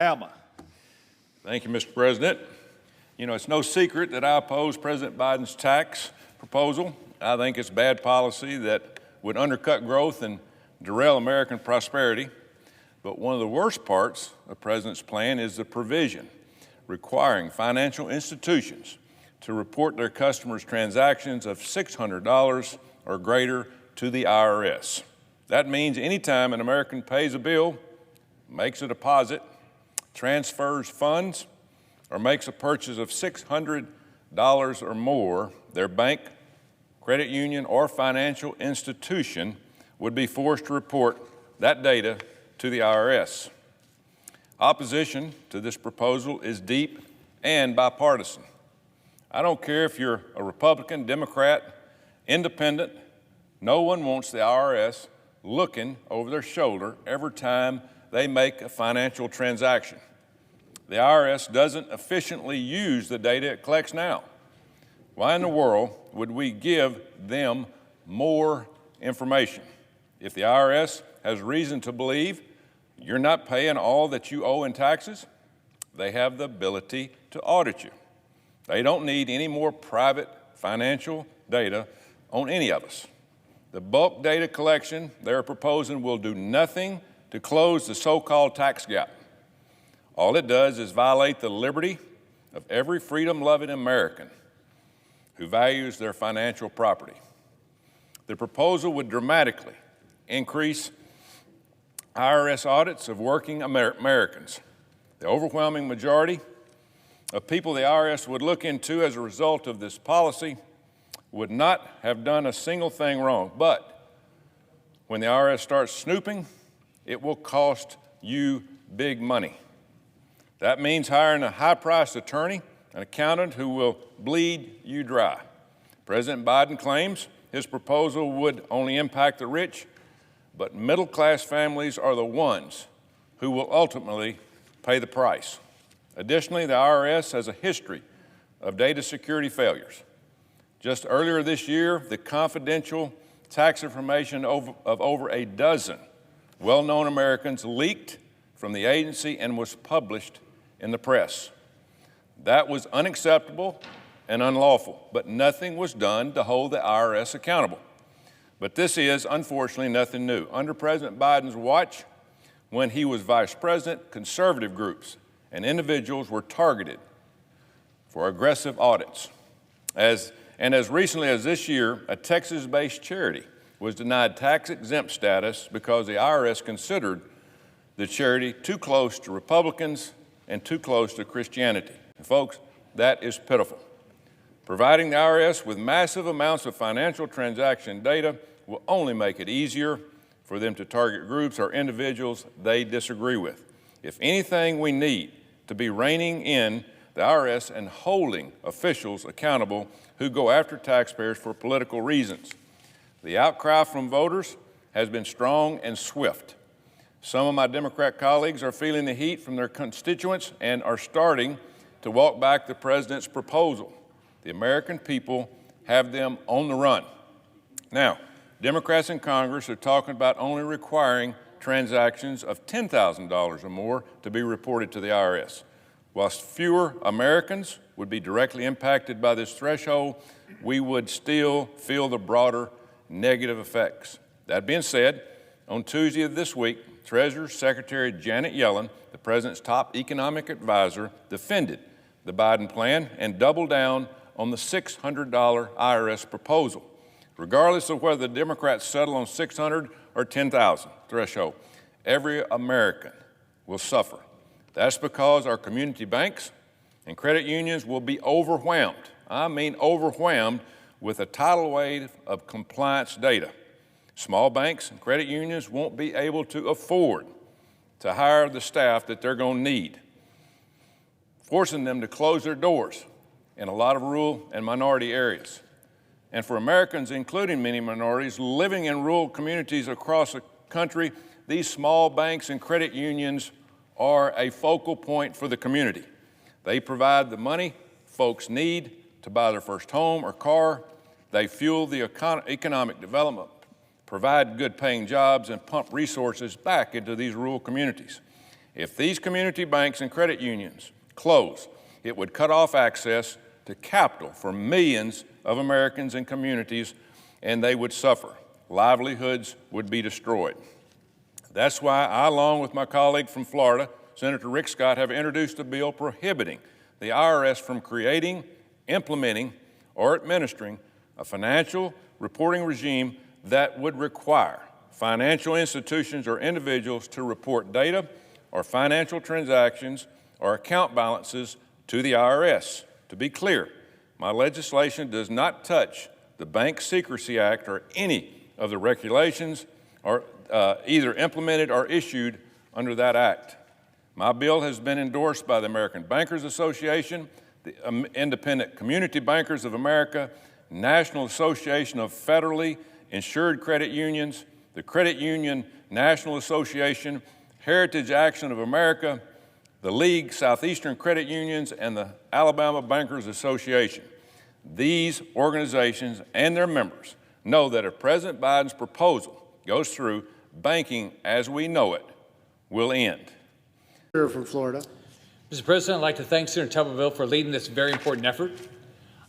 Alma. Thank you, Mr. President. You know, it's no secret that I oppose President Biden's tax proposal. I think it's bad policy that would undercut growth and derail American prosperity. But one of the worst parts of the President's plan is the provision requiring financial institutions to report their customers' transactions of $600 or greater to the IRS. That means anytime an American pays a bill, makes a deposit, transfers funds, or makes a purchase of $600 or more, their bank, credit union, or financial institution would be forced to report that data to the IRS. Opposition to this proposal is deep and bipartisan. I don't care if you're a Republican, Democrat, Independent, no one wants the IRS looking over their shoulder every time they make a financial transaction. The IRS doesn't efficiently use the data it collects now. Why in the world would we give them more information? If the IRS has reason to believe you're not paying all that you owe in taxes, they have the ability to audit you. They don't need any more private financial data on any of us. The bulk data collection they're proposing will do nothing to close the so-called tax gap. All it does is violate the liberty of every freedom-loving American who values their financial property. The proposal would dramatically increase IRS audits of working Americans. The overwhelming majority of people the IRS would look into as a result of this policy would not have done a single thing wrong. But when the IRS starts snooping, it will cost you big money. That means hiring a high-priced attorney, an accountant who will bleed you dry. President Biden claims his proposal would only impact the rich, but middle-class families are the ones who will ultimately pay the price. Additionally, the IRS has a history of data security failures. Just earlier this year, the confidential tax information of over a dozen well-known Americans leaked from the agency and was published in the press. That was unacceptable and unlawful, but nothing was done to hold the IRS accountable. But this is, unfortunately, nothing new. Under President Biden's watch, when he was vice president, conservative groups and individuals were targeted for aggressive audits. As recently as this year, a Texas-based charity was denied tax-exempt status because the IRS considered the charity too close to Republicans and too close to Christianity. And folks, that is pitiful. Providing the IRS with massive amounts of financial transaction data will only make it easier for them to target groups or individuals they disagree with. If anything, we need to be reining in the IRS and holding officials accountable who go after taxpayers for political reasons. The outcry from voters has been strong and swift. Some of my Democrat colleagues are feeling the heat from their constituents and are starting to walk back the president's proposal. The American people have them on the run. Now, Democrats in Congress are talking about only requiring transactions of $10,000 or more to be reported to the IRS. Whilst fewer Americans would be directly impacted by this threshold, we would still feel the broader negative effects. That being said, on Tuesday of this week, Treasury Secretary Janet Yellen, the president's top economic advisor, defended the Biden plan and doubled down on the $600 IRS proposal. Regardless of whether the Democrats settle on $600 or $10,000 threshold, every American will suffer. That's because our community banks and credit unions will be overwhelmed. I mean overwhelmed with a tidal wave of compliance data. Small banks and credit unions won't be able to afford to hire the staff that they're going to need, forcing them to close their doors in a lot of rural and minority areas. And for Americans, including many minorities, living in rural communities across the country, these small banks and credit unions are a focal point for the community. They provide the money folks need to buy their first home or car. They fuel the economic development, provide good paying jobs, and pump resources back into these rural communities. If these community banks and credit unions close, it would cut off access to capital for millions of Americans and communities, and they would suffer. Livelihoods would be destroyed. That's why I, along with my colleague from Florida, Senator Rick Scott, have introduced a bill prohibiting the IRS from creating, implementing, or administering a financial reporting regime that would require financial institutions or individuals to report data or financial transactions or account balances to the IRS. To be clear, my legislation does not touch the Bank Secrecy Act or any of the regulations or either implemented or issued under that act. My bill has been endorsed by the American Bankers Association, the Independent Community Bankers of America, National Association of Federally Insured Credit Unions, the Credit Union National Association, Heritage Action of America, the League Southeastern Credit Unions, and the Alabama Bankers Association. These organizations and their members know that if President Biden's proposal goes through, banking as we know it will end. From Florida. Mr. President, I'd like to thank Senator Tuberville for leading this very important effort.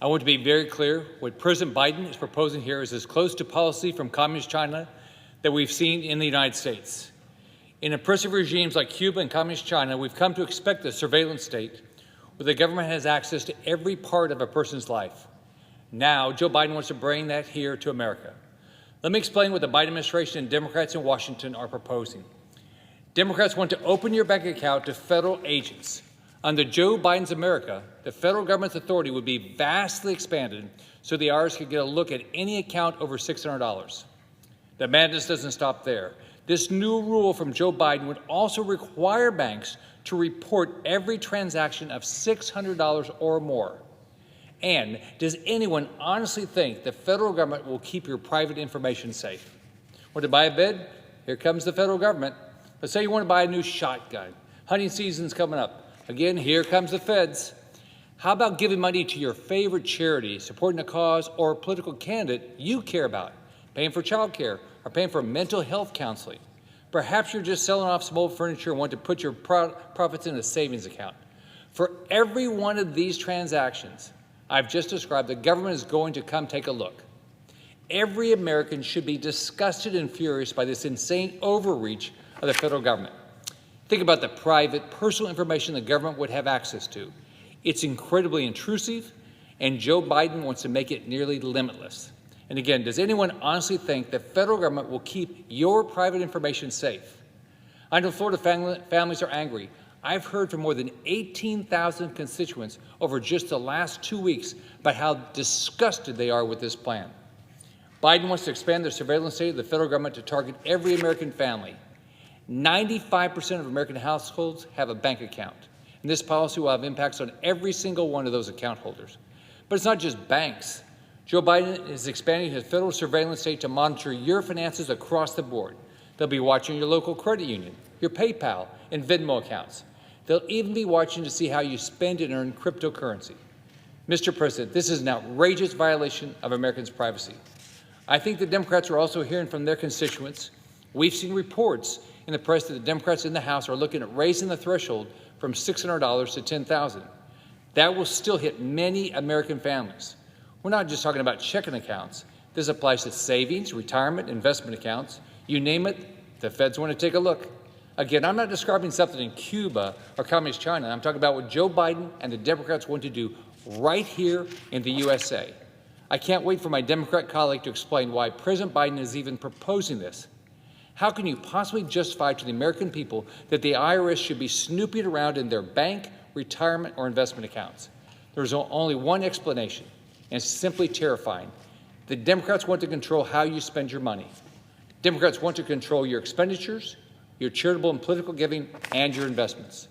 I want to be very clear. What President Biden is proposing here is as close to policy from Communist China that we've seen in the United States. In oppressive regimes like Cuba and Communist China, we've come to expect a surveillance state where the government has access to every part of a person's life. Now, Joe Biden wants to bring that here to America. Let me explain what the Biden administration and Democrats in Washington are proposing. Democrats want to open your bank account to federal agents. Under Joe Biden's America, the federal government's authority would be vastly expanded so the IRS could get a look at any account over $600. The madness doesn't stop there. This new rule from Joe Biden would also require banks to report every transaction of $600 or more. And does anyone honestly think the federal government will keep your private information safe? Want to buy a bed? Here comes the federal government. Let's say you want to buy a new shotgun. Hunting season's coming up. Again, here comes the feds. How about giving money to your favorite charity, supporting a cause or a political candidate you care about, paying for child care, or paying for mental health counseling? Perhaps you're just selling off some old furniture and want to put your profits in a savings account. For every one of these transactions I've just described, the government is going to come take a look. Every American should be disgusted and furious by this insane overreach of the federal government. Think about the private, personal information the government would have access to. It's incredibly intrusive, and Joe Biden wants to make it nearly limitless. And again, does anyone honestly think the federal government will keep your private information safe? I know Florida families are angry. I've heard from more than 18,000 constituents over just the last 2 weeks about how disgusted they are with this plan. Biden wants to expand the surveillance state of the federal government to target every American family. 95% of American households have a bank account, and this policy will have impacts on every single one of those account holders. But it's not just banks. Joe Biden is expanding his federal surveillance state to monitor your finances across the board. They'll be watching your local credit union, your PayPal and Venmo accounts. They'll even be watching to see how you spend and earn cryptocurrency. Mr. President, this is an outrageous violation of Americans' privacy. I think the Democrats are also hearing from their constituents. We've seen reports in the press that the Democrats in the House are looking at raising the threshold from $600 to $10,000. That will still hit many American families. We're not just talking about checking accounts. This applies to savings, retirement, investment accounts. You name it, the feds want to take a look. Again, I'm not describing something in Cuba or Communist China. I'm talking about what Joe Biden and the Democrats want to do right here in the USA. I can't wait for my Democrat colleague to explain why President Biden is even proposing this. How can you possibly justify to the American people that the IRS should be snooping around in their bank, retirement, or investment accounts? There's only one explanation, and it's simply terrifying. The Democrats want to control how you spend your money. Democrats want to control your expenditures, your charitable and political giving, and your investments.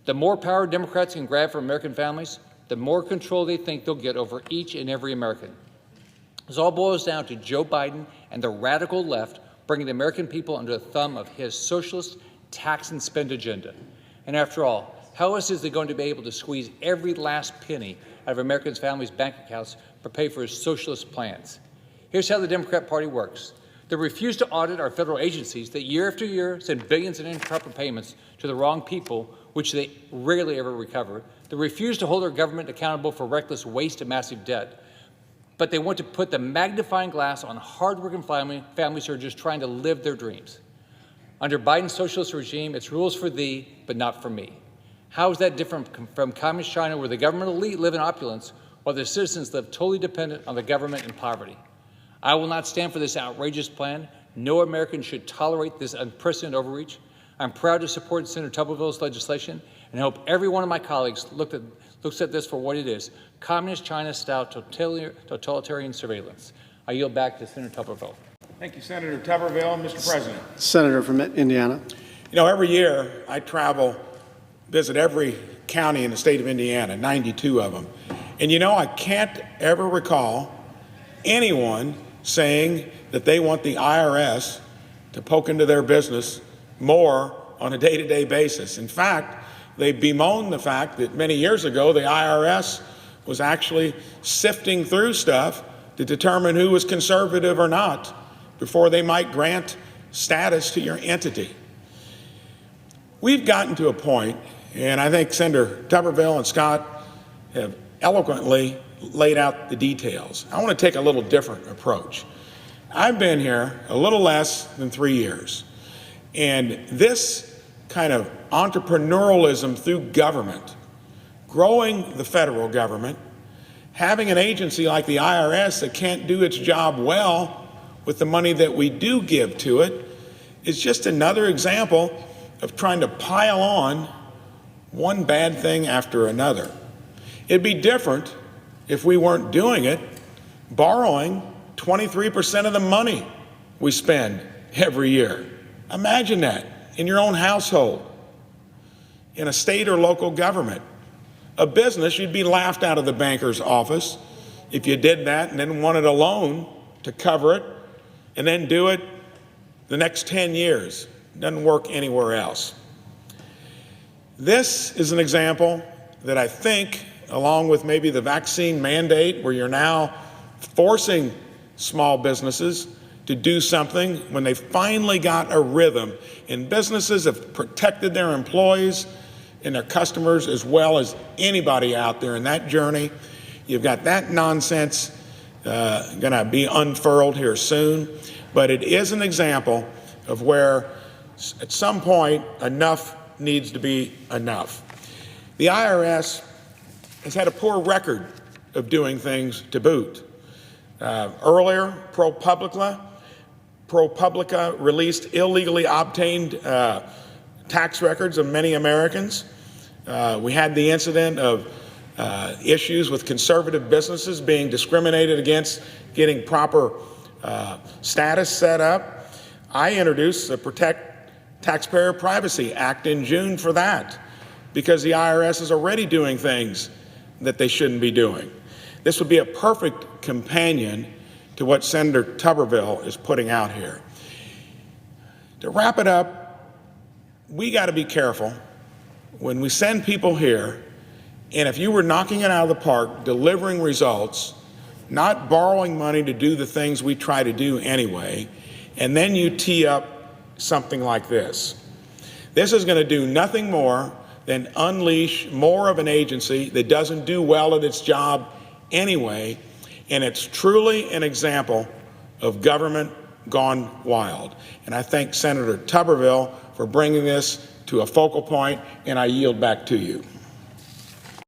The more power Democrats can grab from American families, the more control they think they'll get over each and every American. This all boils down to Joe Biden and the radical left bringing the American people under the thumb of his socialist tax and spend agenda. And after all, how else is he going to be able to squeeze every last penny out of Americans' families' bank accounts to pay for his socialist plans? Here's how the Democrat Party works. The refuse to audit our federal agencies that year after year send billions in improper payments to the wrong people, which they rarely ever recover. The refuse to hold our government accountable for reckless waste and massive debt. But they want to put the magnifying glass on hardworking families who are just trying to live their dreams. Under Biden's socialist regime, it's rules for thee, but not for me. How is that different from communist China, where the government elite live in opulence while their citizens live totally dependent on the government in poverty? I will not stand for this outrageous plan. No American should tolerate this unprecedented overreach. I'm proud to support Senator Tuberville's legislation and hope every one of my colleagues looks at this for what it is: communist China-style totalitarian surveillance. I yield back to Senator Tuberville. Thank you, Senator Tuberville. Mr. President. Senator from Indiana. You know, every year I travel, visit every county in the state of Indiana, 92 of them. And you know, I can't ever recall anyone saying that they want the IRS to poke into their business more on a day-to-day basis. In fact, they bemoan the fact that many years ago the IRS was actually sifting through stuff to determine who was conservative or not before they might grant status to your entity. We've gotten to a point, and I think Senator Tuberville and Scott have eloquently laid out the details. I want to take a little different approach. I've been here a little less than 3 years, and this kind of entrepreneurialism through government, growing the federal government, having an agency like the IRS that can't do its job well with the money that we do give to it, is just another example of trying to pile on one bad thing after another. It'd be different if we weren't doing it, borrowing 23% of the money we spend every year. Imagine that in your own household, in a state or local government. A business, you'd be laughed out of the banker's office if you did that and then wanted a loan to cover it and then do it the next 10 years. Doesn't work anywhere else. This is an example that I think, along with maybe the vaccine mandate, where you're now forcing small businesses to do something when they finally got a rhythm, and businesses have protected their employees and their customers as well as anybody out there in that journey. You've got that nonsense going to be unfurled here soon, but it is an example of where at some point enough needs to be enough. The IRS has had a poor record of doing things to boot. Earlier, ProPublica released illegally obtained tax records of many Americans. We had the incident of issues with conservative businesses being discriminated against, getting proper status set up. I introduced the Protect Taxpayer Privacy Act in June for that, because the IRS is already doing things that they shouldn't be doing. This would be a perfect companion to what Senator Tuberville is putting out here. To wrap it up, we got to be careful when we send people here, and if you were knocking it out of the park, delivering results, not borrowing money to do the things we try to do anyway, and then you tee up something like this. This is going to do nothing more than unleash more of an agency that doesn't do well at its job anyway, and it's truly an example of government gone wild. And I thank Senator Tuberville for bringing this to a focal point, and I yield back to you.